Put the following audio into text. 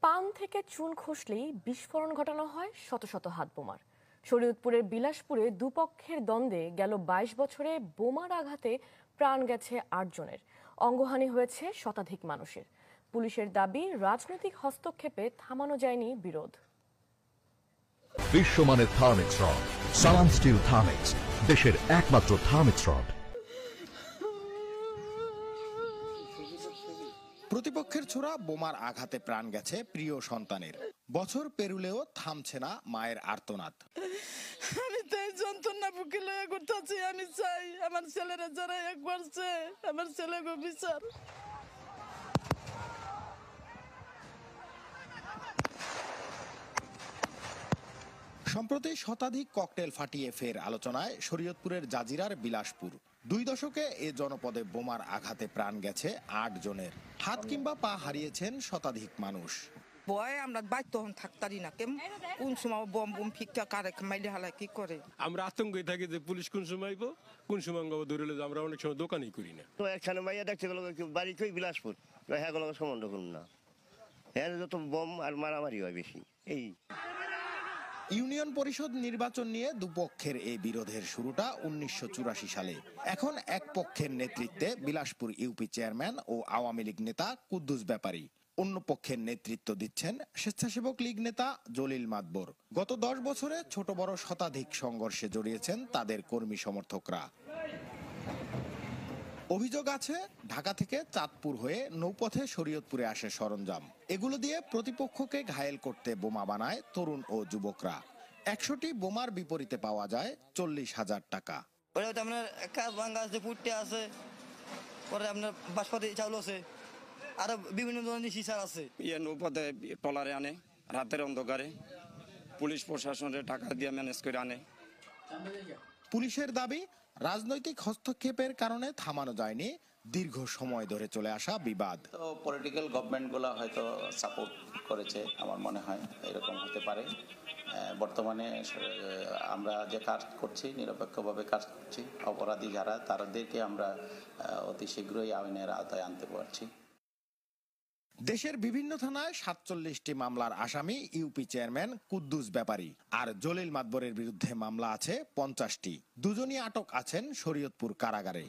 পান থেকে চুন খসলেই বিস্ফোরণ ঘটানো হয় শত শত হাত বোমার। শরীয়তপুরের বিলাসপুরে দুপক্ষের দ্বন্দ্বে গেল ২২ বছরে বোমার আঘাতে প্রাণ গেছে ৮ জনের, অঙ্গহানি হয়েছে শতাধিক মানুষের। পুলিশের দাবি, রাজনৈতিক হস্তক্ষেপে থামানো যায়নি বিরোধ। বিশ্বমানের থার্মিক্স রড, সালাম স্টিল থার্মিক্স, দেশের একমাত্র থার্মিক্স রড। প্রতিপক্ষের ছোড়া বোমার আঘাতে প্রাণ গেছে প্রিয় সন্তানের। বছর পেরুলেও থামছে না মায়ের আর্তনাদ। আমি তাই যন্ত্রণা বুকে লয়ে করতেছি। আমি চাই আমার ছেলেরা যারা একবার চায় আমার ছেলেকে বিচার। সম্প্রতি শতাধিক ককটেল ফাটিয়ে ফের আলোচনায় শরীয়তপুরের জাজিরার বিলাসপুর। 2 দশকে এ জনপদে বোমার আঘাতে প্রাণ গেছে 8 জনের, হাত কিংবা পা হারিয়েছেন শতাধিক মানুষ। ভয় আমরা বাইর তখন থাকতারি না, কেমন কোন সময় বম বম ফিকা কারে মাইলে হালা কি করে। আমরা আতঙ্কে থাকি যে পুলিশ কোন সময় আইবো, কোন সময় ধরে আমরা অনেক সময় দোকানই করি না। তো একখানে মাইয়া দেখতে গেল বাড়ি কই বিলাসপুর, হ্যাঁ গেল সম্বন্ধ করুন না, হ্যাঁ যত বম আর মারামারি হয় বেশি। এই ইউনিয়ন পরিষদ নির্বাচন নিয়ে দুপক্ষের এই বিরোধের শুরুটা 1984 সালে। এখন এক পক্ষের নেতৃত্বে বিলাসপুর ইউপি চেয়ারম্যান ও আওয়ামী লীগ নেতা কুদ্দুস ব্যাপারী, অন্য পক্ষের নেতৃত্ব দিচ্ছেন স্বেচ্ছাসেবক লীগ নেতা জলিল মাতবর। গত 10 বছরে ছোট বড় শতাধিক সংঘর্ষে জড়িয়েছেন তাদের কর্মী সমর্থকরা। অভিযোগ আছে, ঢাকা থেকে চাঁদপুর হয়ে নৌপথে শরীয়তপুরে আসে সরঞ্জাম। এগুলো দিয়ে প্রতিপক্ষকে ঘায়েল করতে বোমা বানায় তরুণ ও যুবকরা। 100টি বোমার বিপরীতে পাওয়া যায় 40,000 টাকা। আপনার কাজ ভাঙ্গা আছে, পুট্টে আছে, পরে আপনার বাসপাতি চাউল আছে, আরো বিভিন্ন ধরনের সিসার আছে। নৌপথে ট্রলারে আনে, রাতের অন্ধকারে পুলিশ প্রশাসনের টাকা দিয়ে ম্যানেজ করে আনে। পুলিশের দাবি, রাজনৈতিক হস্তক্ষেপের কারণে থামানো যায়নি দীর্ঘ সময় ধরে চলে আসা বিবাদ। তো পলিটিক্যাল গভর্নমেন্টগুলো হয়তো সাপোর্ট করেছে, আমার মনে হয় এরকম হতে পারে। বর্তমানে আমরা যে কাজ করছি, নিরপেক্ষভাবে কাজ করছি। অপরাধী যারা, তাদেরকে আমরা অতি শীঘ্রই আইনের আওতায় আনতে পারছি। দেশের বিভিন্ন থানায় 47টি মামলার আসামি ইউপি চেয়ারম্যান কুদ্দুস ব্যাপারী, আর জলিল মাতবরের বিরুদ্ধে মামলা আছে 50টি। দুজনই আটক আছেন শরীয়তপুর কারাগারে।